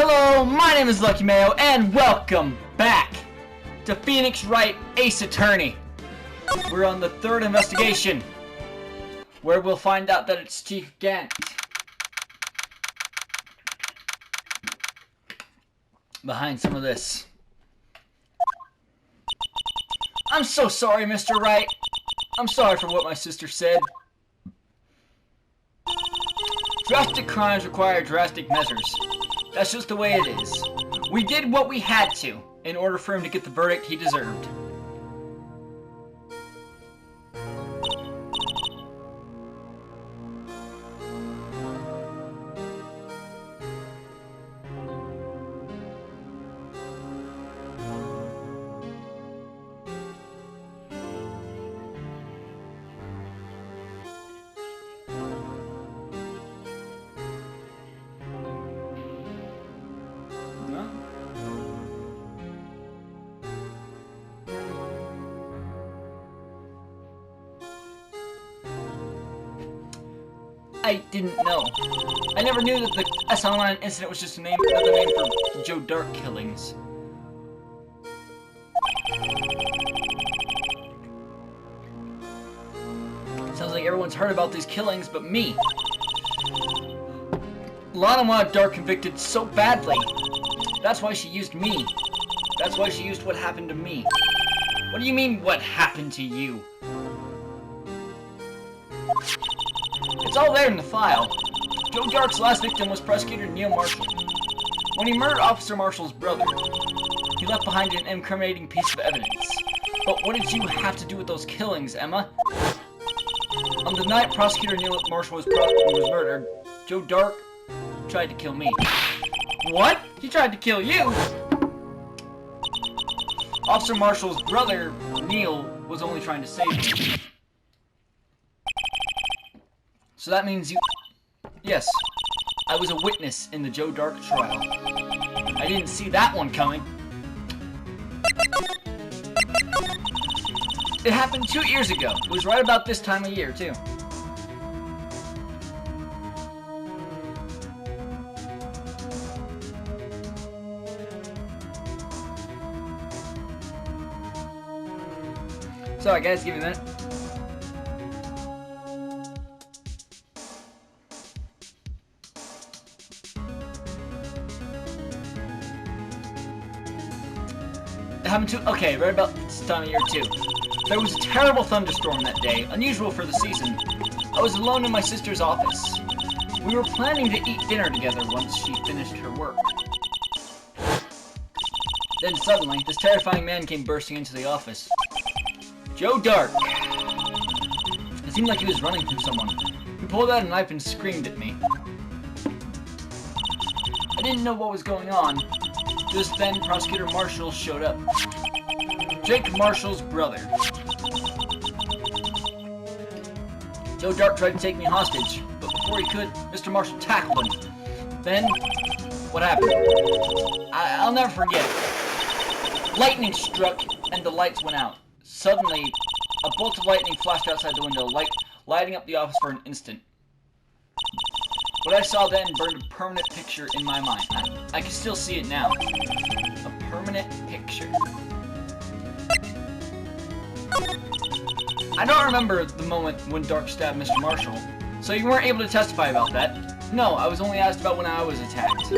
Hello, my name is Lucky Mayo, and welcome back to Phoenix Wright Ace Attorney. We're on the third investigation, where we'll find out that it's Chief GANT behind some of this. I'm so sorry, Mr. Wright. I'm sorry for what my sister said. Drastic crimes require drastic measures. That's just the way it is. We did what we had to in order for him to get the verdict he deserved. I didn't know. I never knew that the S-Online incident was just another name for Joe Dark killings. Sounds like everyone's heard about these killings but me. Lana wanted Dark convicted so badly. That's why she used me. That's why she used what happened to me. What do you mean, what happened to you? It's all there in the file. Joe Dark's last victim was Prosecutor Neil Marshall. When he murdered Officer Marshall's brother, he left behind an incriminating piece of evidence. But what did you have to do with those killings, Emma? On the night Prosecutor Neil Marshall was murdered, Joe Dark tried to kill me. What? He tried to kill you? Officer Marshall's brother, Neil, was only trying to save me. So that means you... Yes, I was a witness in the Joe Dark trial. I didn't see that one coming. It happened 2 years ago. It was right about this time of year, too. Sorry guys, give me a minute. Okay, right about this time of year too. There was a terrible thunderstorm that day, unusual for the season. I was alone in my sister's office. We were planning to eat dinner together once she finished her work. Then suddenly, this terrifying man came bursting into the office. Joe Dark. It seemed like he was running from someone. He pulled out a knife and screamed at me. I didn't know what was going on. Just then, Prosecutor Marshall showed up. Jake Marshall's brother. Joe Dark tried to take me hostage, but before he could, Mr. Marshall tackled him. Then, what happened? I'll never forget it. Lightning struck, and the lights went out. Suddenly, a bolt of lightning flashed outside the window, lighting up the office for an instant. What I saw then burned a permanent picture in my mind. I can still see it now. A permanent picture. I don't remember the moment when Dark stabbed Mr. Marshall, so you weren't able to testify about that. No, I was only asked about when I was attacked.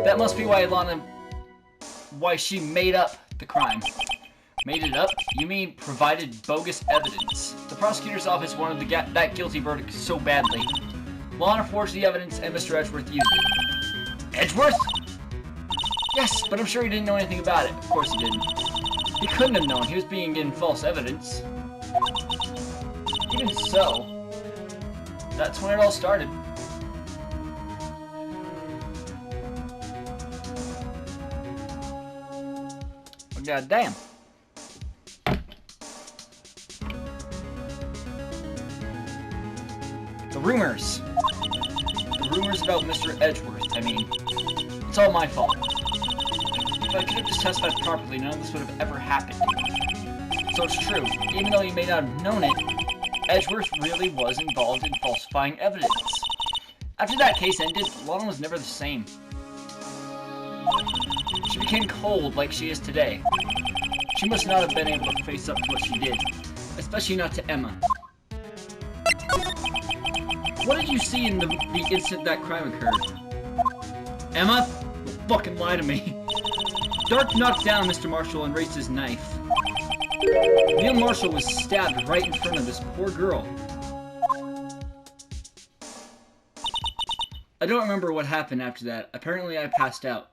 That must be why she made up the crime. Made it up? You mean provided bogus evidence? The prosecutor's office wanted that guilty verdict so badly. Lana forged the evidence and Mr. Edgeworth used it. Edgeworth? Yes, but I'm sure he didn't know anything about it. Of course he didn't. He couldn't have known. He was being given false evidence. Even so, that's when it all started. Well, goddamn. The rumors. The rumors about Mr. Edgeworth, I mean. It's all my fault. If I could have just testified properly, none of this would have ever happened. So it's true. Even though you may not have known it, Edgeworth really was involved in falsifying evidence. After that case ended, Lana was never the same. She became cold like she is today. She must not have been able to face up to what she did, especially not to Emma. What did you see in the instant that crime occurred? Emma? Don't fucking lie to me. Dark knocked down Mr. Marshall and raised his knife. Neil Marshall was stabbed right in front of this poor girl. I don't remember what happened after that. Apparently I passed out.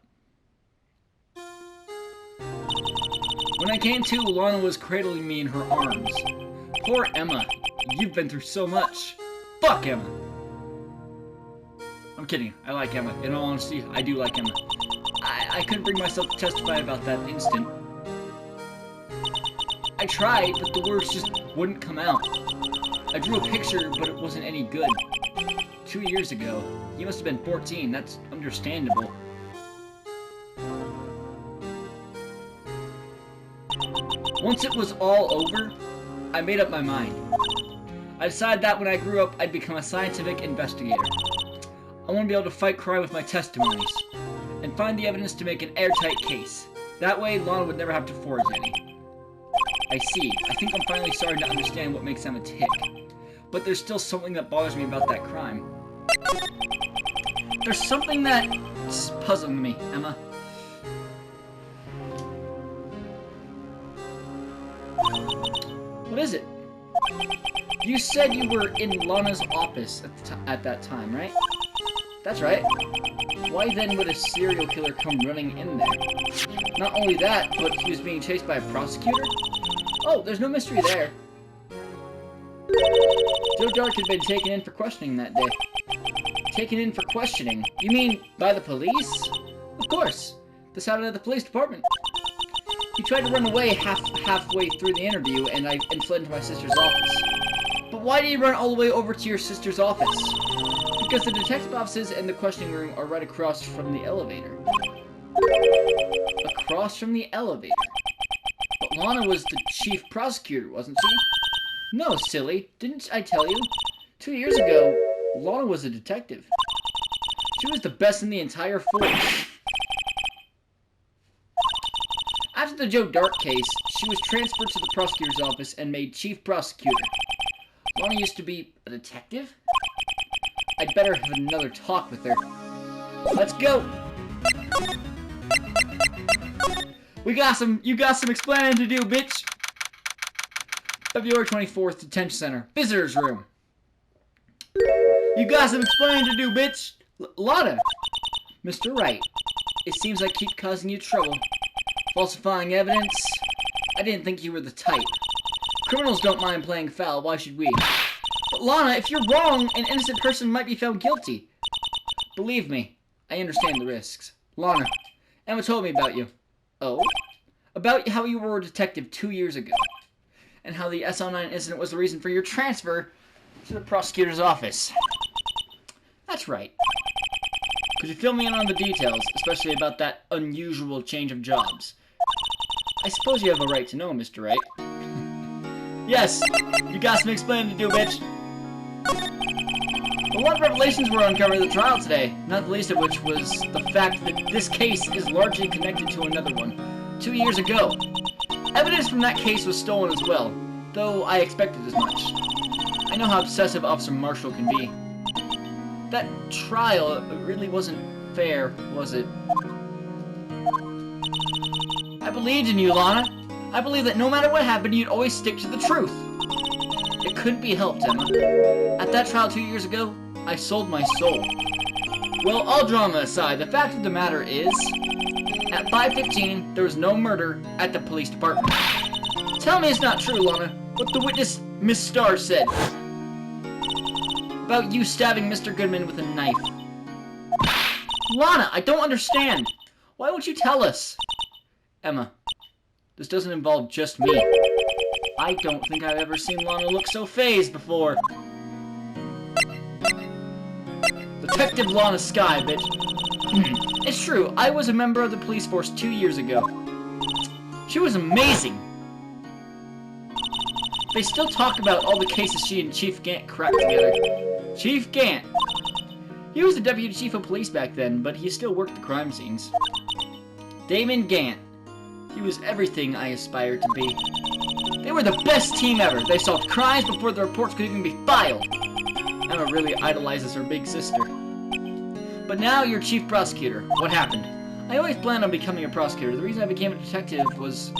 When I came to, Lana was cradling me in her arms. Poor Emma. You've been through so much. Fuck Emma. I'm kidding. I like Emma. In all honesty, I do like Emma. I couldn't bring myself to testify about that instant. I tried, but the words just wouldn't come out. I drew a picture, but it wasn't any good. 2 years ago. You must have been 14. That's understandable. Once it was all over, I made up my mind. I decided that when I grew up, I'd become a scientific investigator. I want to be able to fight crime with my testimonies, and find the evidence to make an airtight case. That way, Lana would never have to forge any. I see. I think I'm finally starting to understand what makes Emma tick. But there's still something that bothers me about that crime. There's something that's puzzling me, Emma. What is it? You said you were in Lana's office at that time, right? That's right. Why then would a serial killer come running in there? Not only that, but he was being chased by a prosecutor? Oh, there's no mystery there. Joe Dark had been taken in for questioning that day. Taken in for questioning? You mean by the police? Of course. This happened at the police department. He tried to run away halfway through the interview, and fled into my sister's office. But why did he run all the way over to your sister's office? Because the detective offices and the questioning room are right across from the elevator. Across from the elevator? But Lana was the chief prosecutor, wasn't she? No, silly. Didn't I tell you? 2 years ago, Lana was a detective. She was the best in the entire force. After the Joe Dark case, she was transferred to the prosecutor's office and made chief prosecutor. Lana used to be a detective? I'd better have another talk with her. Let's go! You got some explaining to do, bitch! February 24th, Detention Center. Visitors room. You got some explaining to do, bitch! Lana! Mr. Wright, it seems I keep causing you trouble. Falsifying evidence? I didn't think you were the type. Criminals don't mind playing foul, why should we? But Lana, if you're wrong, an innocent person might be found guilty. Believe me, I understand the risks. Lana, Emma told me about you. Oh? About how you were a detective 2 years ago. And how the SL9 incident was the reason for your transfer to the prosecutor's office. That's right. Could you fill me in on the details, especially about that unusual change of jobs? I suppose you have a right to know, Mr. Wright. Yes, you got some explaining to do, bitch. A lot of revelations were uncovered at the trial today, not the least of which was the fact that this case is largely connected to another one, 2 years ago. Evidence from that case was stolen as well, though I expected as much. I know how obsessive Officer Marshall can be. That trial really wasn't fair, was it? I believed in you, Lana. I believed that no matter what happened, you'd always stick to the truth. It couldn't be helped, Emma. At that trial 2 years ago, I sold my soul. Well, all drama aside, the fact of the matter is, at 5:15, there was no murder at the police department. Tell me it's not true, Lana, what the witness, Miss Starr, said about you stabbing Mr. Goodman with a knife. Lana, I don't understand. Why won't you tell us? Emma, this doesn't involve just me. I don't think I've ever seen Lana look so phased before. Detective Lana Skye, bitch. It's true, I was a member of the police force 2 years ago. She was amazing. They still talk about all the cases she and Chief Gant cracked together. Chief Gant. He was the deputy chief of police back then, but he still worked the crime scenes. Damon Gant. He was everything I aspired to be. They were the best team ever. They solved crimes before the reports could even be filed. Emma really idolizes her big sister. But now you're chief prosecutor. What happened? I always planned on becoming a prosecutor. The reason I became a detective was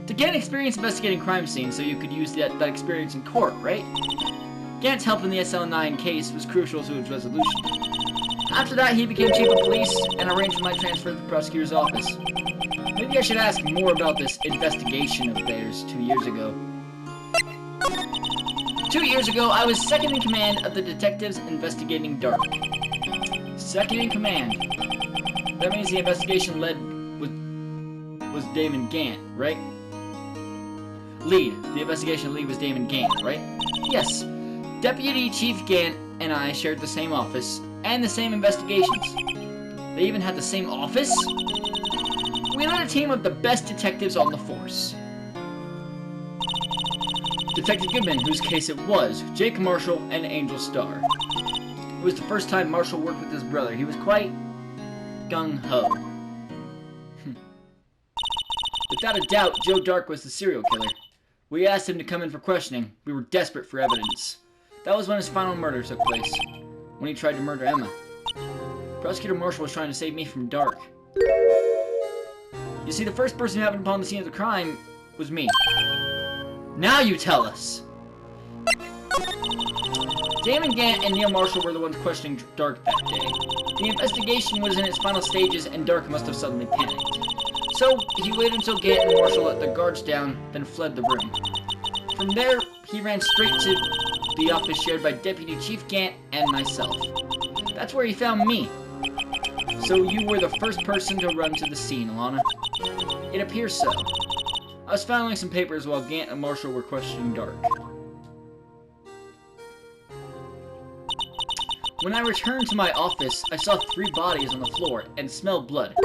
to gain experience investigating crime scenes so you could use that experience in court, right? Gant's help in the SL9 case was crucial to its resolution. After that, he became chief of police and arranged for my transfer to the prosecutor's office. Maybe I should ask more about this investigation of theirs 2 years ago. 2 years ago, I was second in command of the detectives investigating Dark. Second in command. That means the investigation led was Damon Gant, right? Lead. The investigation lead was Damon Gant, right? Yes. Deputy Chief Gant and I shared the same office and the same investigations. They even had the same office? We led a team of the best detectives on the force. Detective Goodman, whose case it was, Jake Marshall, and Angel Starr. It was the first time Marshall worked with his brother. He was quite gung-ho. Without a doubt, Joe Dark was the serial killer. We asked him to come in for questioning. We were desperate for evidence. That was when his final murder took place, when he tried to murder Emma. Prosecutor Marshall was trying to save me from Dark. You see, the first person who happened upon the scene of the crime was me. Now you tell us! Damon Gant and Neil Marshall were the ones questioning Dark that day. The investigation was in its final stages and Dark must have suddenly panicked. So, he waited until Gant and Marshall let the guards down, then fled the room. From there, he ran straight to the office shared by Deputy Chief Gant and myself. That's where he found me. So you were the first person to run to the scene, Alana. It appears so. I was filing some papers while Gant and Marshall were questioning Dark. When I returned to my office, I saw 3 bodies on the floor and smelled blood.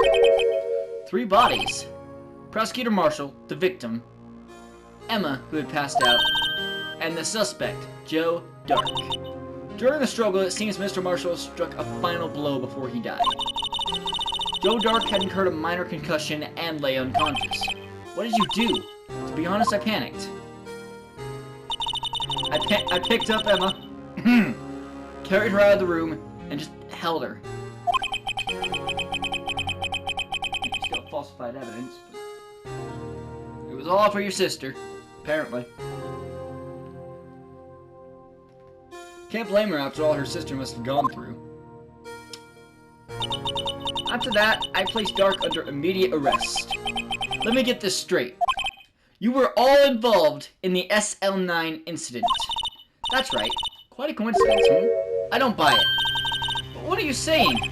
3 bodies. Prosecutor Marshall, the victim, Emma, who had passed out, and the suspect, Joe Dark. During the struggle, it seems Mr. Marshall struck a final blow before he died. Joe Dark had incurred a minor concussion and lay unconscious. What did you do? To be honest, I panicked. I picked up Emma, carried her out of the room, and just held her. It's got falsified evidence, but it was all for your sister, apparently. Can't blame her after all her sister must have gone through. After that, I placed Dark under immediate arrest. Let me get this straight. You were all involved in the SL9 incident. That's right. Quite a coincidence, huh? I don't buy it. But what are you saying?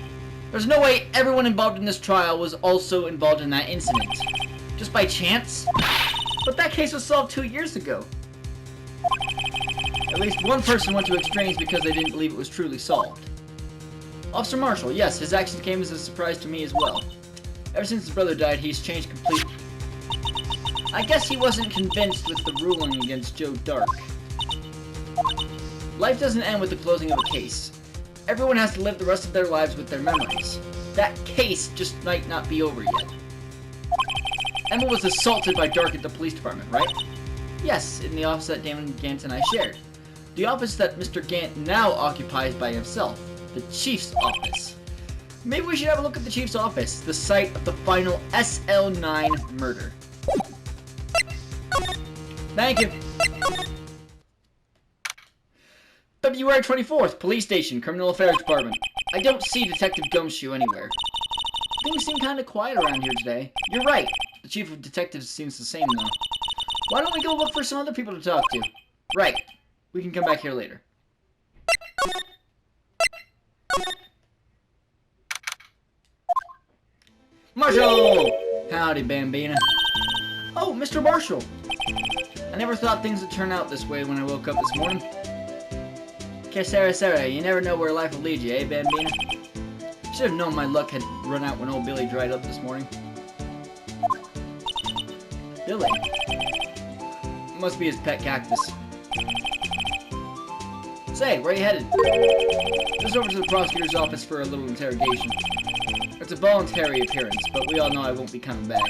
There's no way everyone involved in this trial was also involved in that incident. Just by chance? But that case was solved 2 years ago. At least one person went to extremes because they didn't believe it was truly solved. Officer Marshall, yes, his actions came as a surprise to me as well. Ever since his brother died, he's changed completely. I guess he wasn't convinced with the ruling against Joe Dark. Life doesn't end with the closing of a case. Everyone has to live the rest of their lives with their memories. That case just might not be over yet. Emma was assaulted by Dark at the police department, right? Yes, in the office that Damon Gant and I shared. The office that Mr. Gant now occupies by himself. The Chief's office. Maybe we should have a look at the Chief's office, the site of the final SL9 murder. Thank you. February 24th, Police Station, Criminal Affairs Department. I don't see Detective Gumshoe anywhere. Things seem kind of quiet around here today. You're right. The Chief of Detectives seems the same, though. Why don't we go look for some other people to talk to? Right. We can come back here later. Marshall! Howdy, Bambina. Oh, Mr. Marshall. I never thought things would turn out this way when I woke up this morning. Que sera, you never know where life will lead you, eh, Bambina? Should have known my luck had run out when old Billy dried up this morning. Billy? Must be his pet cactus. Say, where are you headed? Just over to the prosecutor's office for a little interrogation. It's a voluntary appearance, but we all know I won't be coming back.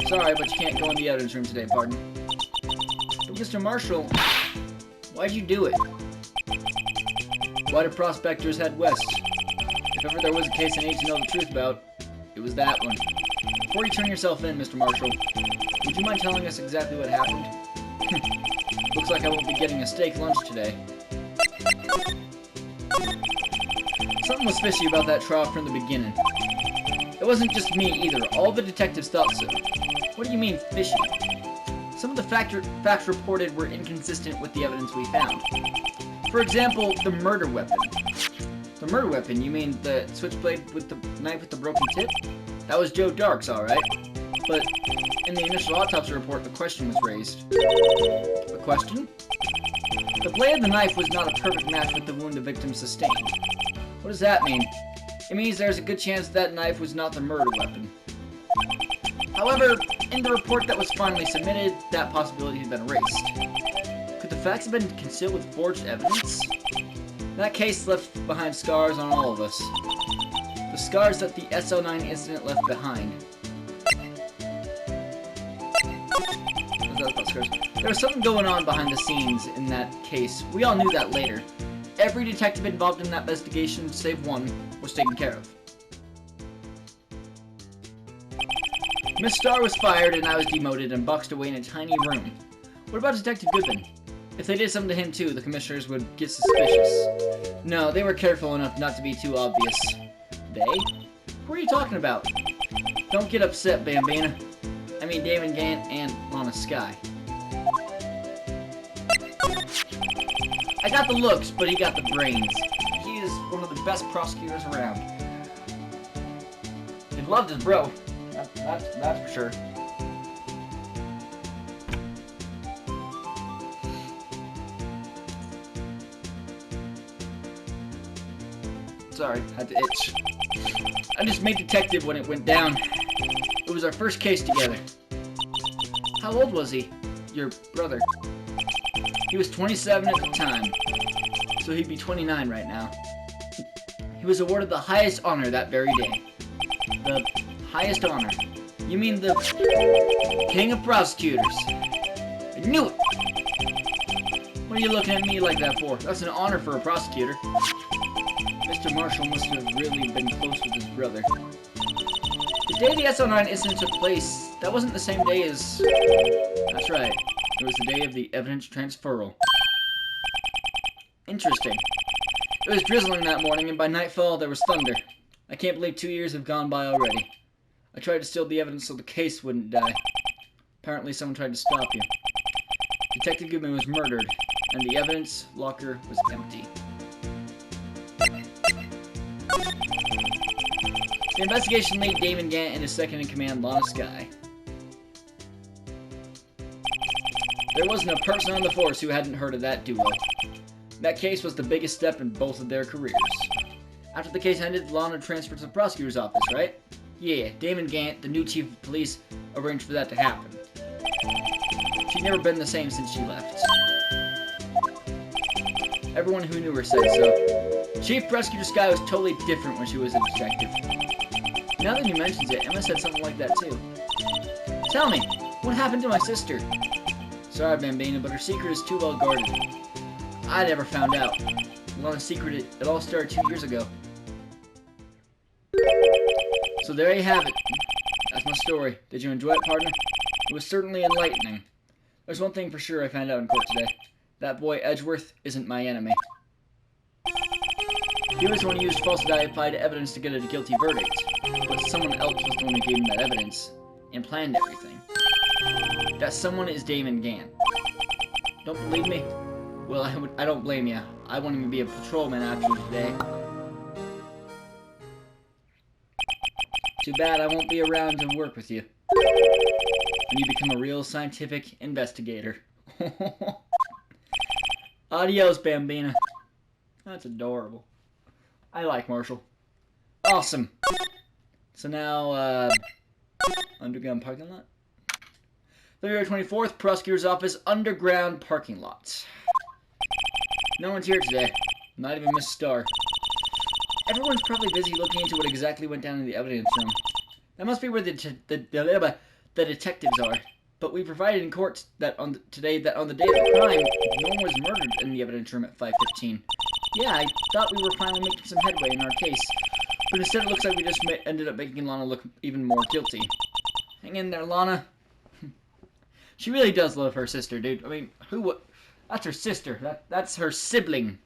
Sorry, but you can't go in the evidence room today, pardon. But Mr. Marshall, why'd you do it? Why do prospectors head west? If ever there was a case I need to know the truth about, it was that one. Before you turn yourself in, Mr. Marshall, would you mind telling us exactly what happened? Looks like I won't be getting a steak lunch today. Something was fishy about that trial from the beginning. It wasn't just me either. All the detectives thought so. What do you mean, fishy? Some of the facts reported were inconsistent with the evidence we found. For example, the murder weapon. The murder weapon? You mean the switchblade with the knife with the broken tip? That was Joe Dark's, alright. But in the initial autopsy report, a question was raised. A question? The blade of the knife was not a perfect match with the wound the victim sustained. What does that mean? It means there's a good chance that knife was not the murder weapon. However, in the report that was finally submitted, that possibility had been erased. Could the facts have been concealed with forged evidence? That case left behind scars on all of us. The scars that the SO9 incident left behind. There was something going on behind the scenes in that case. We all knew that later. Every detective involved in that investigation, save one, was taken care of. Miss Starr was fired and I was demoted and boxed away in a tiny room. What about Detective Goodman? If they did something to him too, the commissioners would get suspicious. No, they were careful enough not to be too obvious. They? Who are you talking about? Don't get upset, Bambina. I mean Damon Gant and Lana Skye. I got the looks, but he got the brains. He is one of the best prosecutors around. He loved his bro. That's for sure. Sorry, had to itch. I just made detective when it went down. It was our first case together. How old was he? Your brother? He was 27 at the time, so he'd be 29 right now. He was awarded the highest honor that very day. The highest honor? You mean the King of Prosecutors? I knew it! What are you looking at me like that for? That's an honor for a prosecutor. Mr. Marshall must have really been close with his brother. The day the SO9 incident took place, that wasn't the same day as... That's right. It was the day of the evidence transferal. Interesting. It was drizzling that morning, and by nightfall there was thunder. I can't believe 2 years have gone by already. I tried to steal the evidence so the case wouldn't die. Apparently someone tried to stop you. Detective Goodman was murdered, and the evidence locker was empty. The investigation laid Damon Gant and his second-in-command, Lana Skye. There wasn't a person on the force who hadn't heard of that duo. That case was the biggest step in both of their careers. After the case ended, Lana transferred to the prosecutor's office, right? Yeah, Damon Gant, the new chief of police, arranged for that to happen. She'd never been the same since she left. Everyone who knew her said so. Chief Prosecutor Skye was totally different when she was a detective. Now that he mentions it, Emma said something like that too. Tell me, what happened to my sister? Sorry, Bambina, but her secret is too well guarded. I never found out. Lana's secret, it all started 2 years ago. So there you have it. That's my story. Did you enjoy it, partner? It was certainly enlightening. There's one thing for sure I found out in court today. That boy Edgeworth isn't my enemy. He was the one who used falsified evidence to get a guilty verdict, but someone else was the one who gave him that evidence and planned everything. That someone is Damon Gant. Don't believe me? Well, I don't blame you. I won't even be a patrolman after today. Too bad I won't be around to work with you. When you become a real scientific investigator. Adios, Bambina. That's adorable. I like Marshall. Awesome. So now, underground parking lot? February 24th, prosecutor's office, underground parking lot. No one's here today. Not even Miss Starr. Everyone's probably busy looking into what exactly went down in the evidence room. That must be where the detectives are. But we provided in court that on the day of the crime, no one was murdered in the evidence room at 5:15. Yeah, I thought we were finally making some headway in our case. But instead it looks like we just ended up making Lana look even more guilty. Hang in there, Lana. She really does love her sister, dude. I mean, who would... That's her sister. That's her sibling.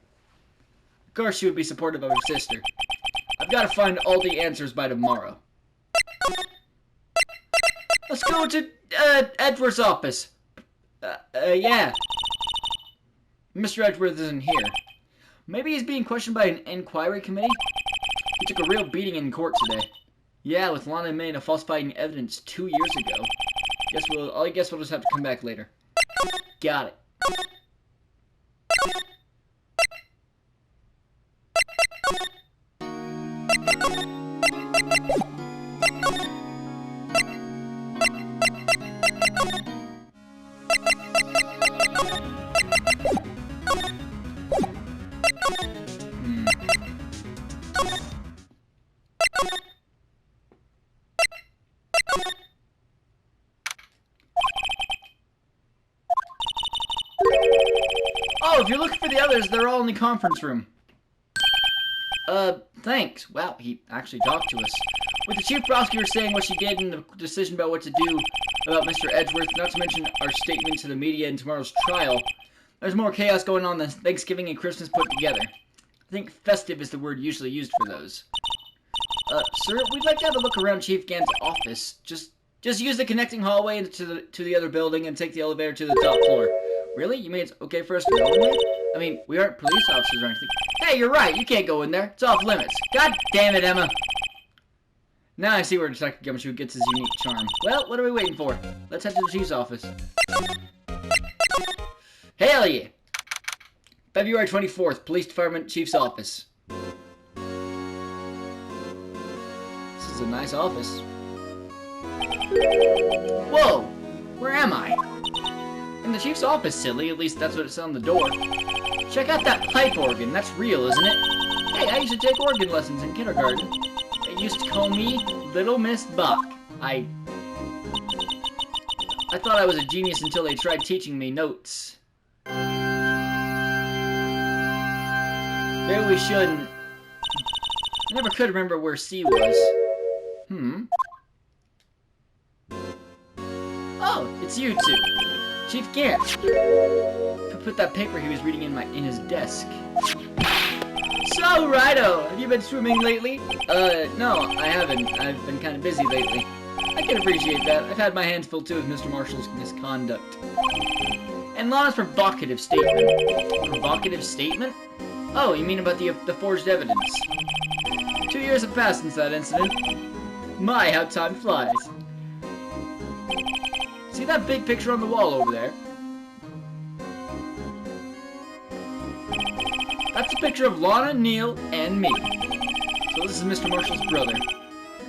Of course she would be supportive of her sister. I've got to find all the answers by tomorrow. Let's go to Edward's office. Yeah. Mr. Edward isn't here. Maybe he's being questioned by an inquiry committee? He took a real beating in court today. Yeah, with Lana admitting to falsifying evidence 2 years ago. I guess we'll just have to come back later. Got it. Oh, if you're looking for the others, they're all in the conference room. Thanks. Wow, he actually talked to us. With the chief prosecutor saying what she did and the decision about what to do about Mr. Edgeworth, not to mention our statement to the media in tomorrow's trial, there's more chaos going on than Thanksgiving and Christmas put together. I think festive is the word usually used for those. Sir, we'd like to have a look around Chief Gant's office. Just use the connecting hallway into the other building and take the elevator to the top floor. Really? You mean it's okay for us to go in there? I mean, we aren't police officers or anything. Hey, you're right. You can't go in there. It's off limits. God damn it, Emma. Now I see where Detective Gumshoe gets his unique charm. Well, what are we waiting for? Let's head to the chief's office. Hell yeah! February 24th, Police Department, Chief's office. This is a nice office. Whoa! Where am I? In the chief's office, silly. At least that's what it said on the door. Check out that pipe organ. That's real, isn't it? Hey, I used to take organ lessons in kindergarten. They used to call me Little Miss Buck. I thought I was a genius until they tried teaching me notes. Maybe we shouldn't. I never could remember where C was. Oh, it's you two. Chief Gant. Put that paper he was reading in his desk. So, Righto, have you been swimming lately? No, I haven't. I've been kind of busy lately. I can appreciate that. I've had my hands full too with Mr. Marshall's misconduct. And Lana's provocative statement. Provocative statement? Oh, you mean about the forged evidence? 2 years have passed since that incident. My, how time flies. See that big picture on the wall over there? That's a picture of Lana, Neil, and me. So this is Mr. Marshall's brother.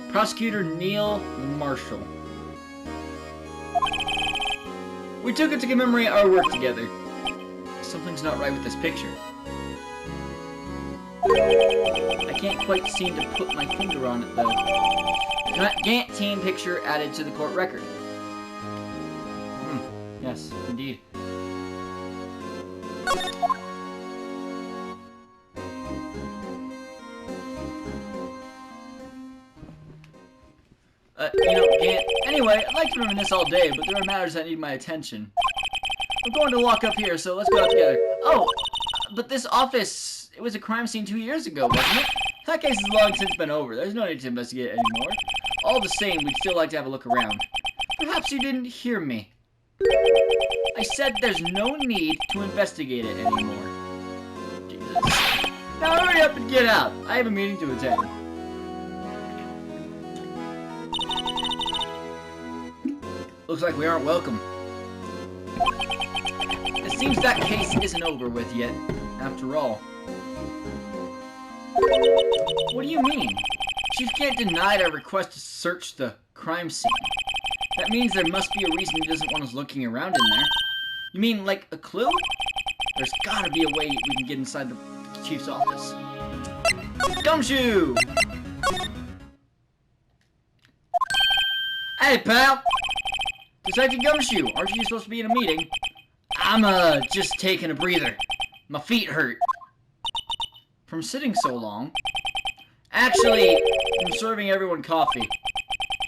Prosecutor Neil Marshall. We took it to commemorate our work together. Something's not right with this picture. I can't quite seem to put my finger on it, though. GANT team picture added to the court record. Yes, indeed. Gant, anyway, I'd like to reminisce all day, but there are matters that need my attention. We're going to lock up here, so let's go out together. Oh, but this office, it was a crime scene 2 years ago, wasn't it? That case has long since been over. There's no need to investigate it anymore. All the same, we'd still like to have a look around. Perhaps you didn't hear me. I said there's no need to investigate it anymore. Jesus. Now hurry up and get out. I have a meeting to attend. Looks like we aren't welcome. It seems that case isn't over with yet, after all. What do you mean? Chief Gant denied our request to search the crime scene. That means there must be a reason he doesn't want us looking around in there. You mean, like, a clue? There's gotta be a way we can get inside the chief's office. Gumshoe! Hey, pal! Detective Gumshoe, aren't you supposed to be in a meeting? I'm, just taking a breather. My feet hurt. From sitting so long. Actually, I'm serving everyone coffee.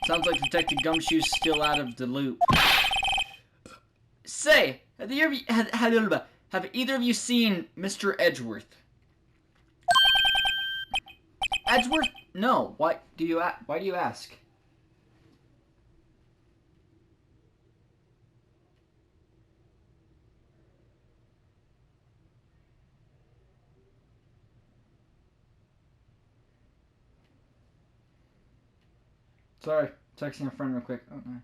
Sounds like Detective Gumshoe's still out of the loop. Say, have either of you seen Mr. Edgeworth? Edgeworth? No. Why do you ask? Sorry, texting a friend real quick. Oh, nice.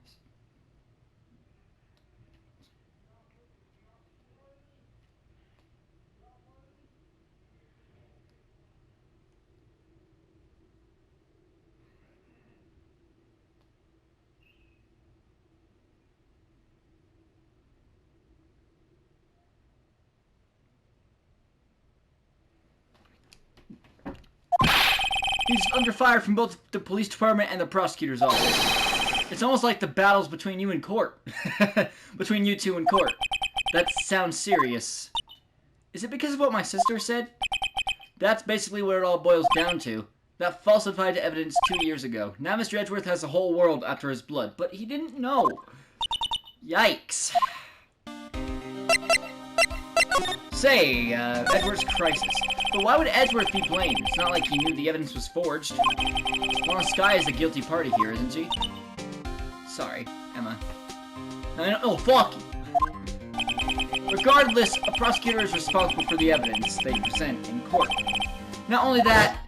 He's under fire from both the police department and the prosecutor's office. It's almost like the battles between you and court. Between you two and court. That sounds serious. Is it because of what my sister said? That's basically what it all boils down to. That falsified evidence 2 years ago. Now Mr. Edgeworth has the whole world after his blood, but he didn't know. Yikes. Say, Edgeworth's crisis. But why would Edgeworth be blamed? It's not like he knew the evidence was forged. Well, Sky is the guilty party here, isn't she? Sorry, Emma. Oh, fuck you. Regardless, a prosecutor is responsible for the evidence they present in court. Not only that,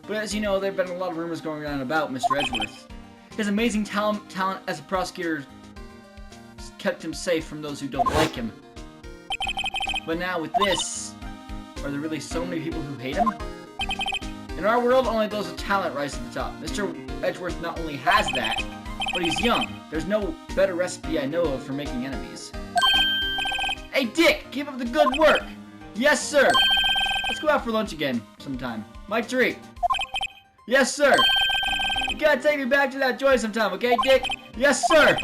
but as you know, there have been a lot of rumors going around about Mr. Edgeworth. His amazing talent as a prosecutor kept him safe from those who don't like him. But now with this, are there really so many people who hate him? In our world, only those with talent rise to the top. Mr. Edgeworth not only has that, but he's young. There's no better recipe I know of for making enemies. Hey, Dick! Keep up the good work! Yes, sir! Let's go out for lunch again sometime. My treat. Yes, sir! You gotta take me back to that joint sometime, okay, Dick? Yes, sir!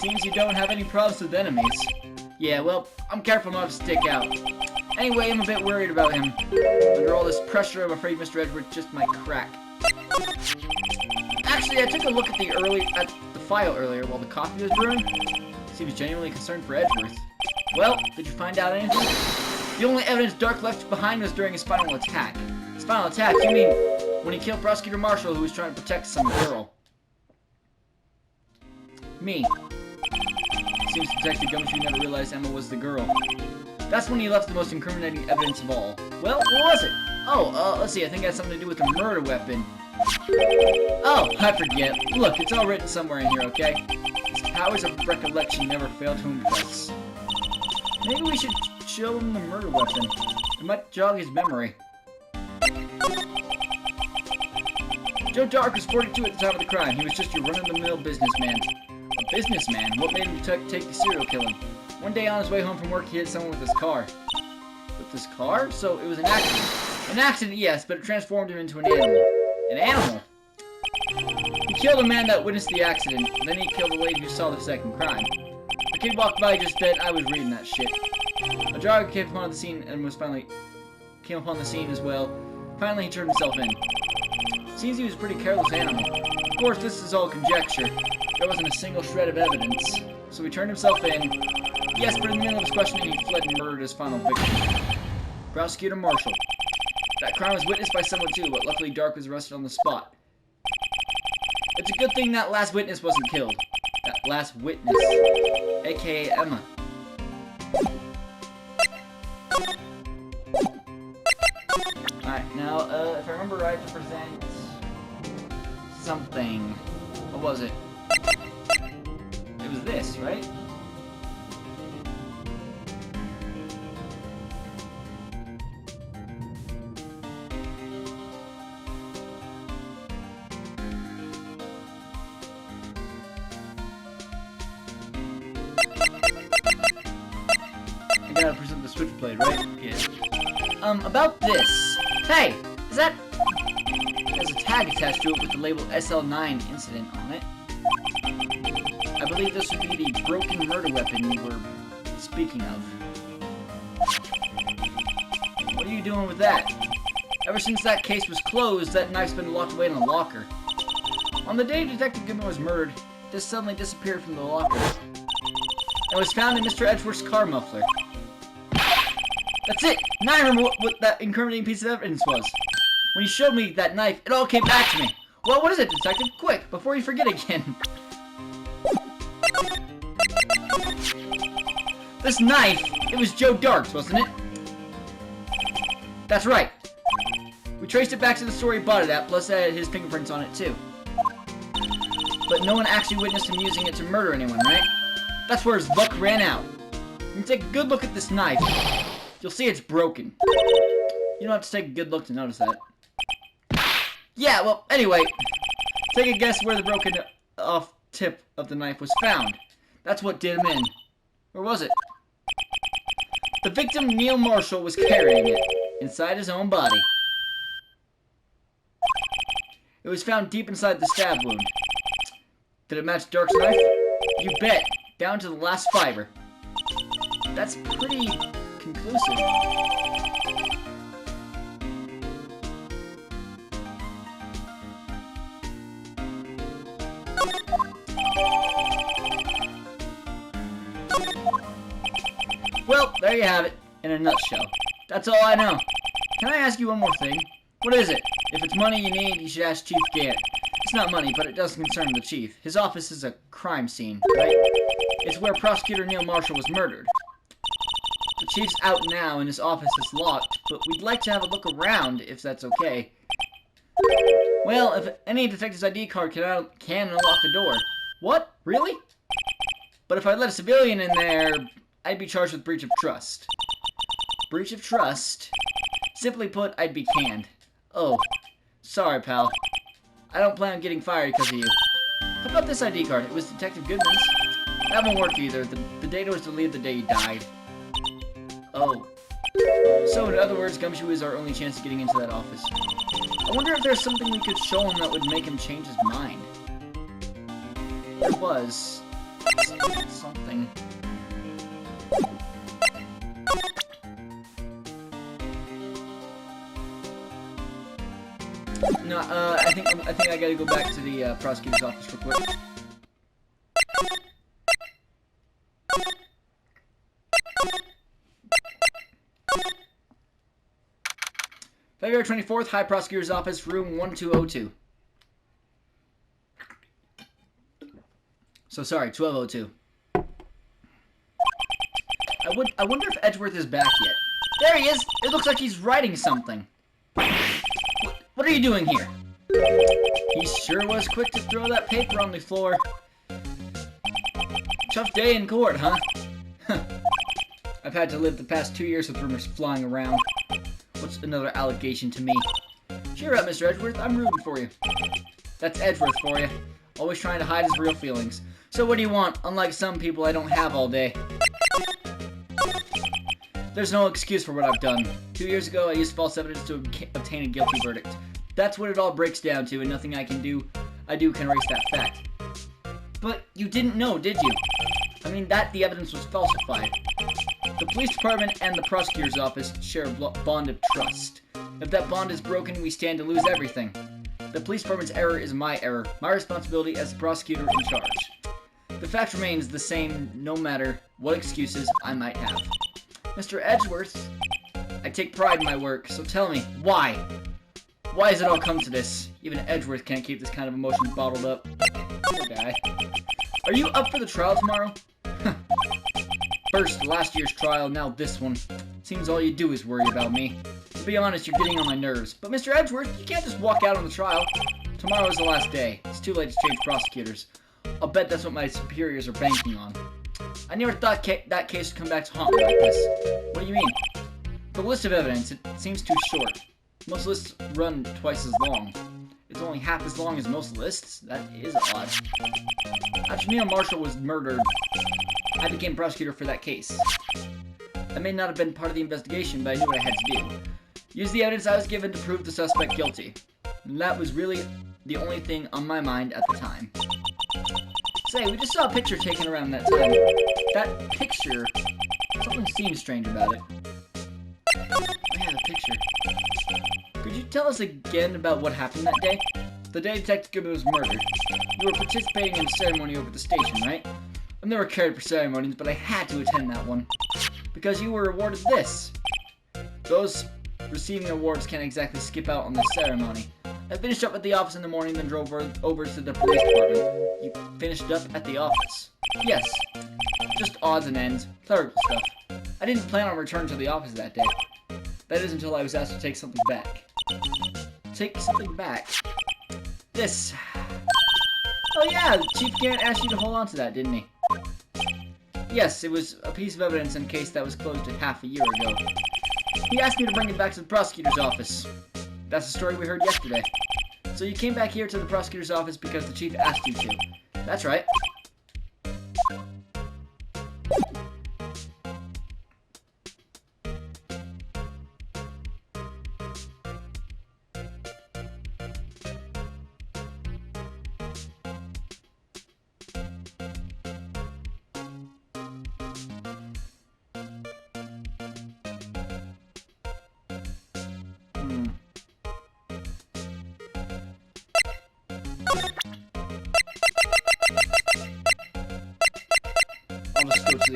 Seems you don't have any problems with enemies. Yeah, well, I'm careful not to stick out. Anyway, I'm a bit worried about him. Under all this pressure, I'm afraid Mr. Edgeworth just might crack. Actually, I took a look at the file earlier while the coffee was brewing. He was genuinely concerned for Edgeworth. Well, did you find out anything? The only evidence Dark left behind was during his final attack. His final attack? You mean when he killed Prosecutor Marshall, who was trying to protect some girl? Me. Seems Detective Gumshoe never realized Emma was the girl. That's when he left the most incriminating evidence of all. Well, what was it? Oh, let's see, I think it had something to do with a murder weapon. Oh, I forget. Look, it's all written somewhere in here, okay? His powers of recollection never fail to impress. Maybe we should show him the murder weapon. It might jog his memory. Joe Dark was 42 at the time of the crime. He was just your run-of-the-mill businessman. A businessman? What made him take the serial killing? One day on his way home from work, he hit someone with his car. With his car? So it was an accident. An accident, yes, but it transformed him into an animal. An animal? He killed a man that witnessed the accident, and then he killed a lady who saw the second crime. A kid walked by just dead. I was reading that shit. A jogger came upon the scene and came upon the scene as well. Finally, he turned himself in. Seems he was a pretty careless animal. Of course, this is all conjecture. There wasn't a single shred of evidence. So he turned himself in. Yes, but in the middle of his questioning, he fled and murdered his final victim. Prosecutor Marshall. That crime was witnessed by someone too, but luckily Dark was arrested on the spot. It's a good thing that last witness wasn't killed. That last witness. AKA Emma. Alright, now, if I remember right, to present something. What was it? It was this, right? I gotta present the switchblade, right? Yeah. About this. Hey! Is that... There's a tag attached to it with the label SL9 incident on it. I believe this would be the broken murder weapon you were speaking of. What are you doing with that? Ever since that case was closed, that knife's been locked away in a locker. On the day Detective Goodman was murdered, this suddenly disappeared from the locker. And was found in Mr. Edgeworth's car muffler. That's it! Now I remember what that incriminating piece of evidence was. When you showed me that knife, it all came back to me. Well, what is it, Detective? Quick, before you forget again. This knife, it was Joe Dark's, wasn't it? That's right. We traced it back to the store he bought it at, plus it had his fingerprints on it too. But no one actually witnessed him using it to murder anyone, right? That's where his luck ran out. When you take a good look at this knife, you'll see it's broken. You don't have to take a good look to notice that. Yeah, well, anyway, take a guess where the broken off tip of the knife was found. That's what did him in. Where was it? The victim, Neil Marshall, was carrying it inside his own body. It was found deep inside the stab wound. Did it match Dark's knife? You bet. Down to the last fiber. That's pretty conclusive. Well, there you have it, in a nutshell. That's all I know. Can I ask you one more thing? What is it? If it's money you need, you should ask Chief Gant. It's not money, but it does concern the Chief. His office is a crime scene, right? It's where Prosecutor Neil Marshall was murdered. The Chief's out now and his office is locked, but we'd like to have a look around, if that's okay. Well, if any detective's ID card can unlock the door. What? Really? But if I let a civilian in there, I'd be charged with breach of trust. Breach of trust? Simply put, I'd be canned. Oh, sorry, pal. I don't plan on getting fired because of you. How about this ID card? It was Detective Goodman's. That won't work either. The data was deleted the day he died. Oh. So, in other words, Gumshoe is our only chance of getting into that office. I wonder if there's something we could show him that would make him change his mind. There was... something. No, I think I gotta go back to the prosecutor's office real quick. February 24th, High Prosecutor's Office, room 1202. So sorry, 1202. I wonder if Edgeworth is back yet. There he is! It looks like he's writing something. What are you doing here? He sure was quick to throw that paper on the floor. Tough day in court, huh? I've had to live the past 2 years with rumors flying around. What's another allegation to me? Cheer up, Mr. Edgeworth. I'm rooting for you. That's Edgeworth for you. Always trying to hide his real feelings. So what do you want? Unlike some people, I don't have all day. There's no excuse for what I've done. 2 years ago, I used false evidence to obtain a guilty verdict. That's what it all breaks down to, and nothing I can do can erase that fact. But you didn't know, did you? I mean, the evidence was falsified. The police department and the prosecutor's office share a bond of trust. If that bond is broken, we stand to lose everything. The police department's error is my error, my responsibility as the prosecutor in charge. The fact remains the same no matter what excuses I might have. Mr. Edgeworth, I take pride in my work, so tell me, why? Why has it all come to this? Even Edgeworth can't keep this kind of emotion bottled up. Poor guy. Are you up for the trial tomorrow? First, last year's trial, now this one. Seems all you do is worry about me. To be honest, you're getting on my nerves. But Mr. Edgeworth, you can't just walk out on the trial. Tomorrow is the last day. It's too late to change prosecutors. I'll bet that's what my superiors are banking on. I never thought that case would come back to haunt me like this. What do you mean? The list of evidence, it seems too short. Most lists run twice as long. It's only half as long as most lists? That is odd. After Neil Marshall was murdered, I became prosecutor for that case. I may not have been part of the investigation, but I knew what I had to do. Use the evidence I was given to prove the suspect guilty. And that was really the only thing on my mind at the time. Say, we just saw a picture taken around that time. That picture, something seems strange about it. Oh yeah, the picture. Could you tell us again about what happened that day? The day Detective Goodman was murdered. You were participating in a ceremony over at the station, right? I've never cared for ceremonies, but I had to attend that one. Because you were awarded this. Those receiving awards can't exactly skip out on this ceremony. I finished up at the office in the morning, then drove over to the police department. You finished up at the office? Yes. Just odds and ends. Clerical stuff. I didn't plan on returning to the office that day. That is until I was asked to take something back. Take something back? This. Oh yeah, Chief Gant asked you to hold on to that, didn't he? Yes, it was a piece of evidence in a case that was closed half a year ago. He asked me to bring it back to the prosecutor's office. That's the story we heard yesterday. So you came back here to the prosecutor's office because the chief asked you to. That's right.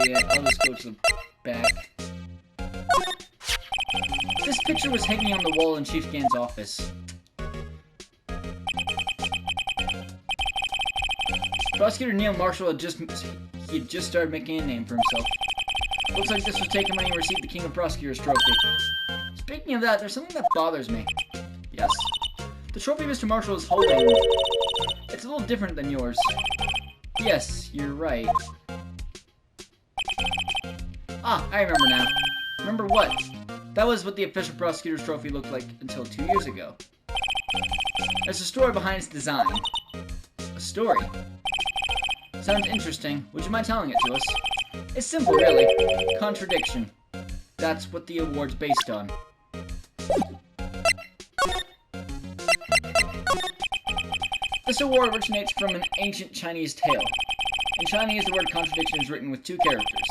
I'll just go to the back. This picture was hanging on the wall in Chief Gant's office. Prosecutor Neil Marshall had just started making a name for himself. Looks like this was taken when he received the King of Prosecutors trophy. Speaking of that, there's something that bothers me. Yes? The trophy Mr. Marshall is holding, it's a little different than yours. Yes, you're right. Ah, I remember now. Remember what? That was what the official prosecutor's trophy looked like until 2 years ago. There's a story behind its design. A story? Sounds interesting. Would you mind telling it to us? It's simple, really. Contradiction. That's what the award's based on. This award originates from an ancient Chinese tale. In Chinese, the word contradiction is written with 2 characters.